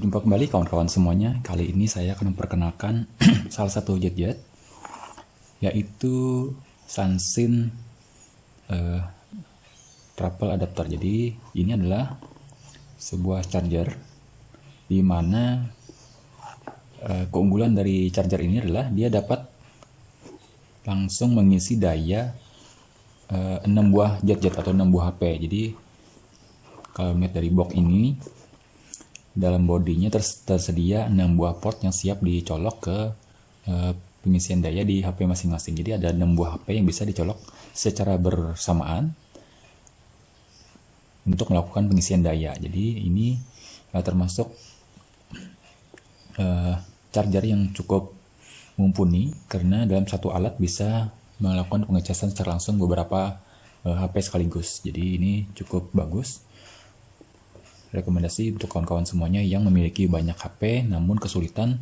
Jumpa kembali kawan-kawan semuanya. Kali ini saya akan memperkenalkan salah satu jet-jet, yaitu Sansin Triple Adapter. Jadi ini adalah sebuah charger di mana keunggulan dari charger ini adalah dia dapat langsung mengisi daya 6 buah jet-jet atau 6 buah HP. Jadi kalau melihat dari box ini, dalam bodinya tersedia 6 buah port yang siap dicolok ke pengisian daya di HP masing-masing. Jadi ada 6 buah HP yang bisa dicolok secara bersamaan untuk melakukan pengisian daya. Jadi ini termasuk charger yang cukup mumpuni karena dalam satu alat bisa melakukan pengecasan secara langsung beberapa HP sekaligus. Jadi ini cukup bagus. Rekomendasi untuk kawan-kawan semuanya yang memiliki banyak HP namun kesulitan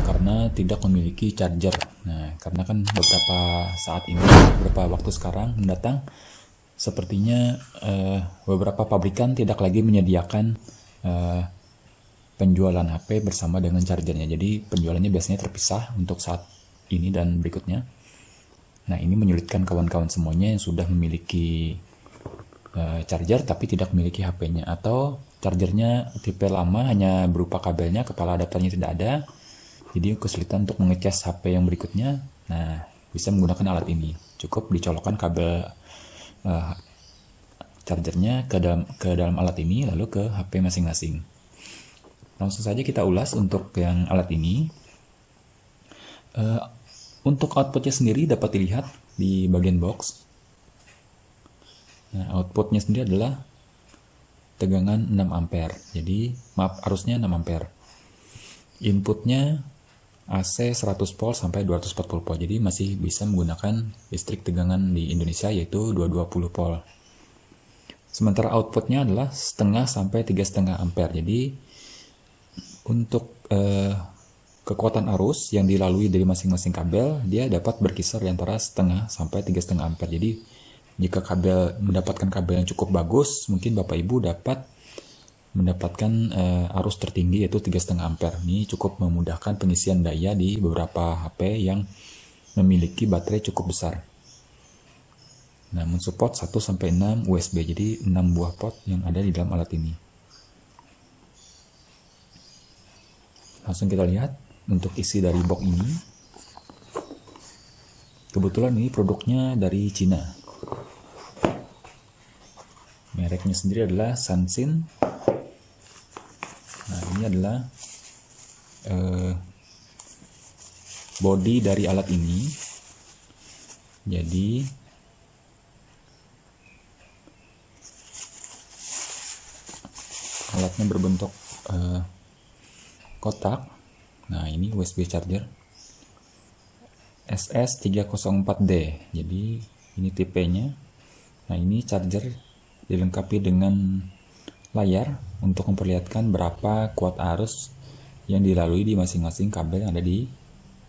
karena tidak memiliki charger. Nah, karena kan beberapa saat ini, beberapa waktu sekarang mendatang, sepertinya beberapa pabrikan tidak lagi menyediakan penjualan HP bersama dengan chargernya. Jadi penjualannya biasanya terpisah untuk saat ini dan berikutnya. Nah, ini menyulitkan kawan-kawan semuanya yang sudah memiliki charger tapi tidak memiliki HP-nya, atau chargernya tipe lama hanya berupa kabelnya, kepala adapternya tidak ada, jadi kesulitan untuk mengecas HP yang berikutnya. Nah, bisa menggunakan alat ini, cukup dicolokkan kabel chargernya ke dalam alat ini lalu ke HP masing-masing. Langsung saja kita ulas untuk yang alat ini. Untuk outputnya sendiri dapat dilihat di bagian box. Nah, outputnya sendiri adalah tegangan 6 ampere. Jadi, arusnya 6 ampere. Inputnya AC 100 volt sampai 240 volt. Jadi masih bisa menggunakan listrik tegangan di Indonesia yaitu 220 volt. Sementara outputnya adalah setengah sampai 3,5 ampere. Jadi untuk kekuatan arus yang dilalui dari masing-masing kabel, dia dapat berkisar di antara setengah sampai 3,5 ampere. Jadi jika mendapatkan kabel yang cukup bagus, mungkin Bapak Ibu dapat mendapatkan arus tertinggi yaitu 3,5 ampere. Ini cukup memudahkan pengisian daya di beberapa HP yang memiliki baterai cukup besar. Nah, mensupport 1-6 USB, jadi 6 buah port yang ada di dalam alat ini. Langsung kita lihat untuk isi dari box ini. Kebetulan ini produknya dari Cina. Mereknya sendiri adalah Sansin. Nah, ini adalah body dari alat ini. Jadi alatnya berbentuk kotak. Nah, ini USB charger SS304D. Jadi ini tipenya. Nah, ini charger dilengkapi dengan layar untuk memperlihatkan berapa kuat arus yang dilalui di masing-masing kabel yang ada di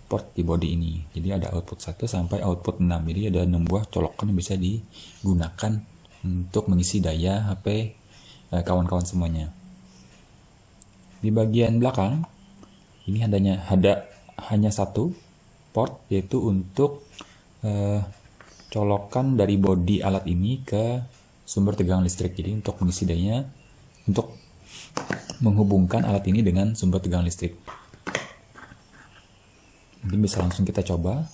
port di body ini. Jadi ada output 1 sampai output 6. Jadi ada 6 buah colokan yang bisa digunakan untuk mengisi daya HP kawan-kawan semuanya. Di bagian belakang ini hanya satu port, yaitu untuk colokan dari body alat ini ke sumber tegangan listrik. Jadi untuk mengisi dayanya, untuk menghubungkan alat ini dengan sumber tegangan listrik. Mungkin bisa langsung kita coba.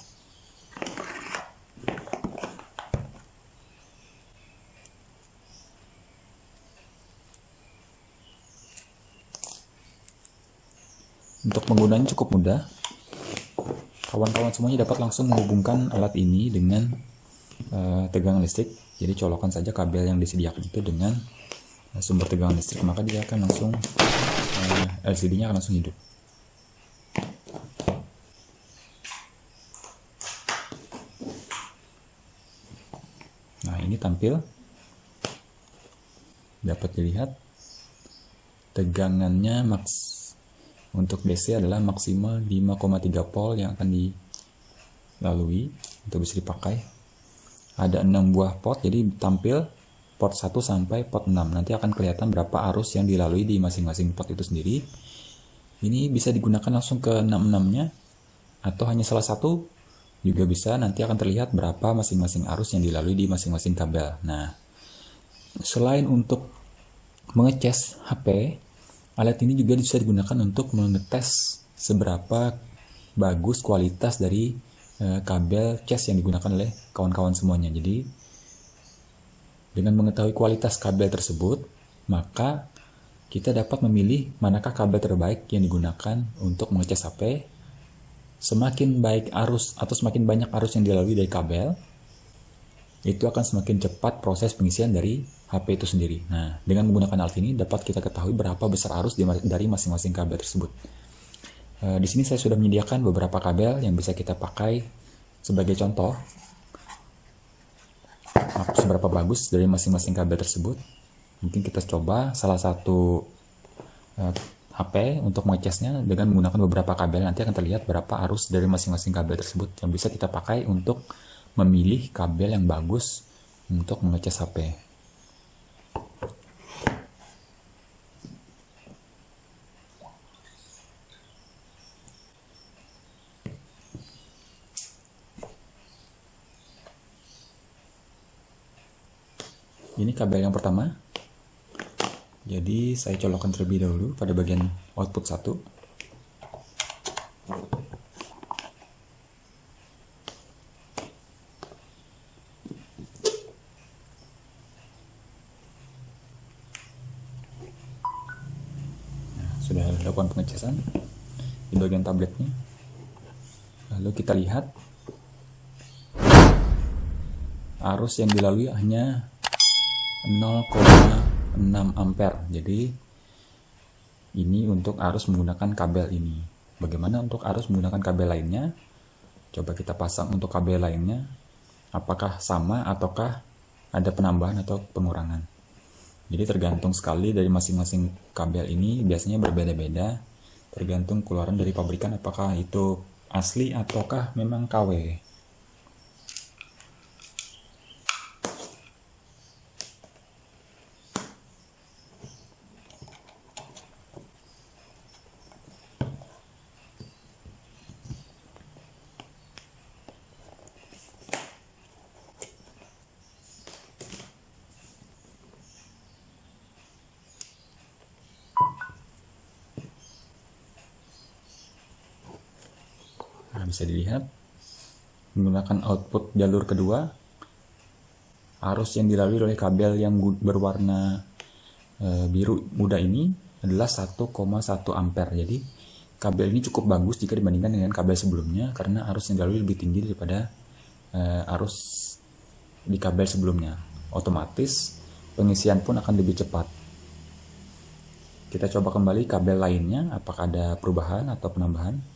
Untuk penggunaannya cukup mudah. Kawan-kawan semuanya dapat langsung menghubungkan alat ini dengan tegangan listrik. Jadi colokan saja kabel yang disediakan itu dengan sumber tegangan listrik, maka dia akan langsung LCD-nya akan langsung hidup. Nah, ini tampil, dapat dilihat tegangannya untuk DC adalah maksimal 5,3 volt yang akan dilalui untuk bisa dipakai. Ada 6 buah port, jadi tampil port 1 sampai port 6. Nanti akan kelihatan berapa arus yang dilalui di masing-masing port itu sendiri. Ini bisa digunakan langsung ke 66-nya atau hanya salah satu juga bisa. Nanti akan terlihat berapa masing-masing arus yang dilalui di masing-masing kabel. Nah, selain untuk mengecas HP, alat ini juga bisa digunakan untuk mengetes seberapa bagus kualitas dari kabel cas yang digunakan oleh kawan-kawan semuanya. Jadi dengan mengetahui kualitas kabel tersebut, maka kita dapat memilih manakah kabel terbaik yang digunakan untuk mengecas HP. Semakin baik arus atau semakin banyak arus yang dilalui dari kabel, itu akan semakin cepat proses pengisian dari HP itu sendiri. Nah, dengan menggunakan alat ini dapat kita ketahui berapa besar arus dari masing-masing kabel tersebut. Di sini saya sudah menyediakan beberapa kabel yang bisa kita pakai sebagai contoh seberapa bagus dari masing-masing kabel tersebut. Mungkin kita coba salah satu HP untuk mengecasnya dengan menggunakan beberapa kabel. Nanti akan terlihat berapa arus dari masing-masing kabel tersebut yang bisa kita pakai untuk memilih kabel yang bagus untuk mengecas HP. Ini kabel yang pertama. Jadi saya colokkan terlebih dahulu pada bagian output 1. Nah, sudah dilakukan pengecasan di bagian tabletnya. Lalu kita lihat arus yang dilalui hanya 0,6 ampere. Jadi ini untuk arus menggunakan kabel ini. Bagaimana untuk arus menggunakan kabel lainnya? Coba kita pasang untuk kabel lainnya. Apakah sama ataukah ada penambahan atau pengurangan? Jadi tergantung sekali dari masing-masing kabel ini, biasanya berbeda-beda. Tergantung keluaran dari pabrikan apakah itu asli ataukah memang KW. Nah, bisa dilihat menggunakan output jalur kedua, arus yang dilalui oleh kabel yang berwarna biru muda ini adalah 1,1 ampere. Jadi kabel ini cukup bagus jika dibandingkan dengan kabel sebelumnya karena arus yang dilalui lebih tinggi daripada arus di kabel sebelumnya. Otomatis pengisian pun akan lebih cepat. Kita coba kembali kabel lainnya, apakah ada perubahan atau penambahan.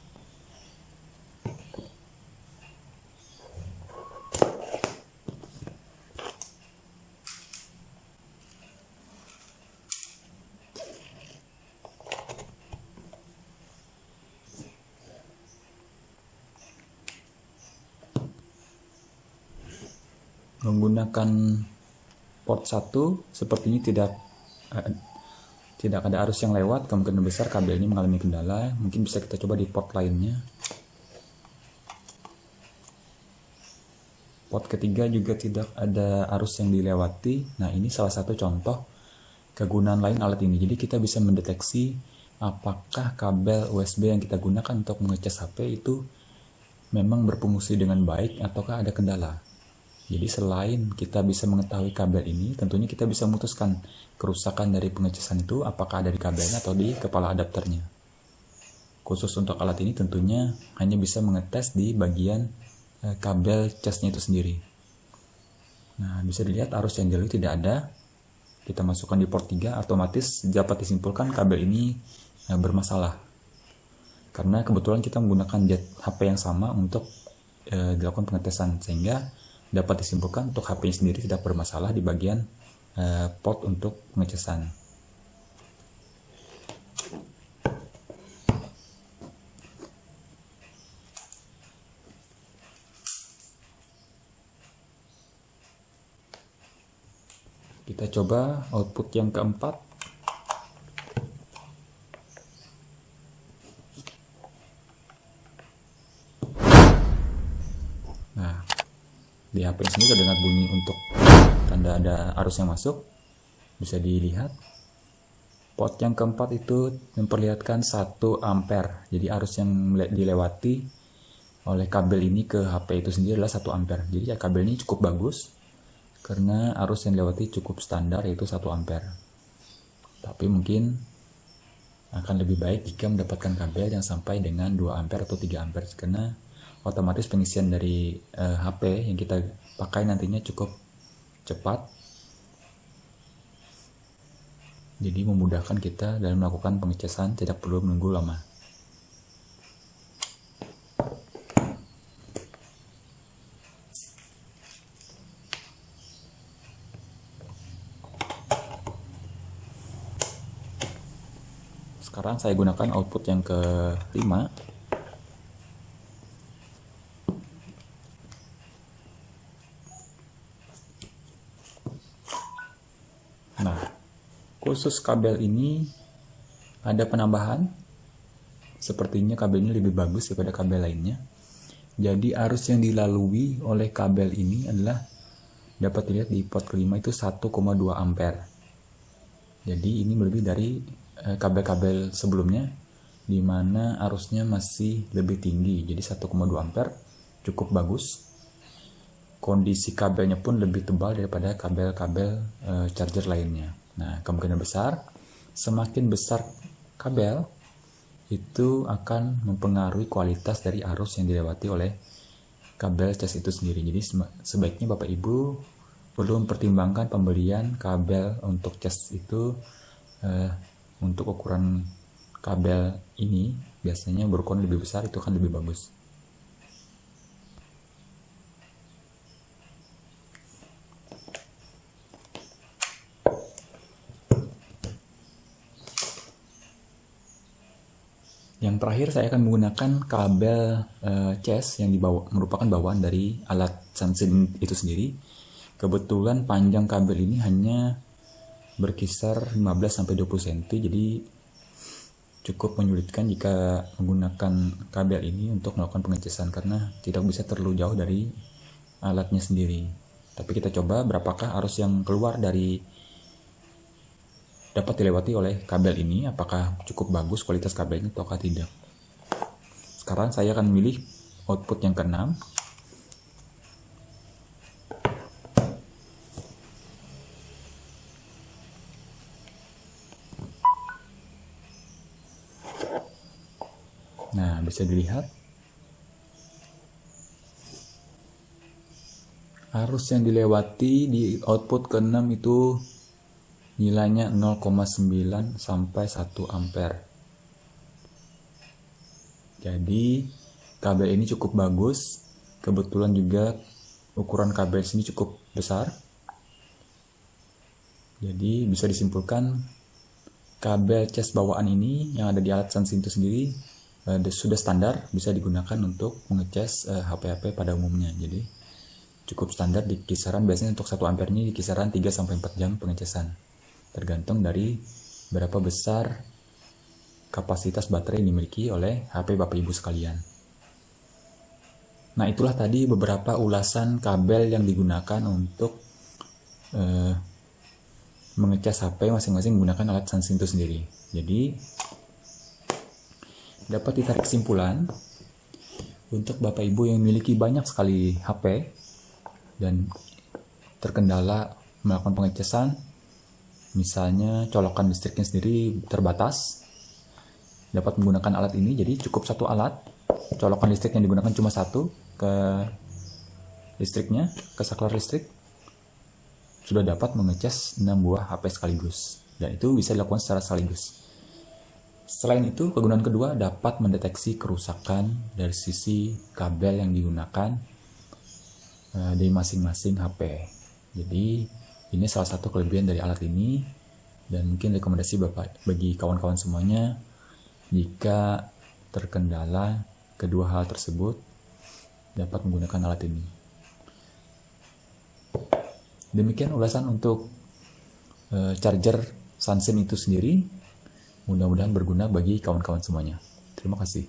Menggunakan port 1 sepertinya tidak ada arus yang lewat. Kemungkinan besar kabel ini mengalami kendala. Mungkin bisa kita coba di port lainnya. Port ketiga juga tidak ada arus yang dilewati. Nah, ini salah satu contoh kegunaan lain alat ini. Jadi kita bisa mendeteksi apakah kabel USB yang kita gunakan untuk mengecas HP itu memang berfungsi dengan baik ataukah ada kendala. Jadi selain kita bisa mengetahui kabel ini, tentunya kita bisa memutuskan kerusakan dari pengecasan itu apakah ada di kabelnya atau di kepala adapternya. Khusus untuk alat ini tentunya hanya bisa mengetes di bagian kabel casnya itu sendiri. Nah, bisa dilihat arus yang dilalui tidak ada. Kita masukkan di port 3, otomatis dapat disimpulkan kabel ini bermasalah. Karena kebetulan kita menggunakan jet HP yang sama untuk dilakukan pengetesan, sehingga dapat disimpulkan untuk HP sendiri tidak bermasalah di bagian port untuk pengecasan. Kita coba output yang keempat. Nah, di HP sini terdengar bunyi untuk tanda ada arus yang masuk. Bisa dilihat port yang keempat itu memperlihatkan 1 ampere. Jadi arus yang dilewati oleh kabel ini ke HP itu sendiri adalah 1 ampere. Jadi ya, kabel ini cukup bagus karena arus yang dilewati cukup standar, yaitu 1 ampere. Tapi mungkin akan lebih baik jika mendapatkan kabel yang sampai dengan 2 ampere atau 3 ampere, karena otomatis pengisian dari HP yang kita pakai nantinya cukup cepat, jadi memudahkan kita dalam melakukan pengecasan, tidak perlu menunggu lama. Sekarang saya gunakan output yang kelima. Nah, khusus kabel ini ada penambahan. Sepertinya kabel ini lebih bagus daripada kabel lainnya. Jadi arus yang dilalui oleh kabel ini adalah dapat dilihat di port kelima itu 1,2 ampere. Jadi ini lebih dari kabel-kabel sebelumnya, di mana arusnya masih lebih tinggi. Jadi 1,2 ampere cukup bagus. Kondisi kabelnya pun lebih tebal daripada kabel-kabel charger lainnya. Nah, kemungkinan besar semakin besar kabel itu akan mempengaruhi kualitas dari arus yang dilewati oleh kabel cas itu sendiri. Jadi sebaiknya Bapak Ibu perlu mempertimbangkan pembelian kabel untuk cas itu. Untuk ukuran kabel ini biasanya berukuran lebih besar, itu akan lebih bagus. Yang terakhir saya akan menggunakan kabel cas yang merupakan bawaan dari alat Sunsin itu sendiri. Kebetulan panjang kabel ini hanya berkisar 15-20 cm, jadi cukup menyulitkan jika menggunakan kabel ini untuk melakukan pengecasan karena tidak bisa terlalu jauh dari alatnya sendiri. Tapi kita coba berapakah arus yang keluar dari dapat dilewati oleh kabel ini, apakah cukup bagus kualitas kabelnya ataukah tidak. Sekarang saya akan memilih output yang keenam. Nah, bisa dilihat arus yang dilewati di output ke-6 itu nilainya 0,9 sampai 1 ampere. Jadi kabel ini cukup bagus. Kebetulan juga ukuran kabel sini cukup besar. Jadi bisa disimpulkan kabel cas bawaan ini yang ada di alat Sunsin itu sendiri sudah standar, bisa digunakan untuk mengecas HP-HP pada umumnya. Jadi cukup standar di kisaran, biasanya untuk 1 ampere ini di kisaran 3-4 jam pengecasan, tergantung dari berapa besar kapasitas baterai yang dimiliki oleh HP Bapak Ibu sekalian. Nah, itulah tadi beberapa ulasan kabel yang digunakan untuk mengecas HP masing-masing menggunakan alat Sunsin itu sendiri. Jadi dapat ditarik kesimpulan untuk Bapak Ibu yang memiliki banyak sekali HP dan terkendala melakukan pengecasan, misalnya colokan listriknya sendiri terbatas, dapat menggunakan alat ini. Jadi cukup satu alat, colokan listrik yang digunakan cuma satu ke listriknya, ke saklar listrik, sudah dapat mengecas 6 buah HP sekaligus, dan itu bisa dilakukan secara sekaligus. Selain itu, kegunaan kedua dapat mendeteksi kerusakan dari sisi kabel yang digunakan dari masing-masing HP. Jadi ini salah satu kelebihan dari alat ini, dan mungkin rekomendasi Bapak bagi kawan-kawan semuanya jika terkendala kedua hal tersebut dapat menggunakan alat ini. Demikian ulasan untuk charger Sunshine itu sendiri. Mudah-mudahan berguna bagi kawan-kawan semuanya. Terima kasih.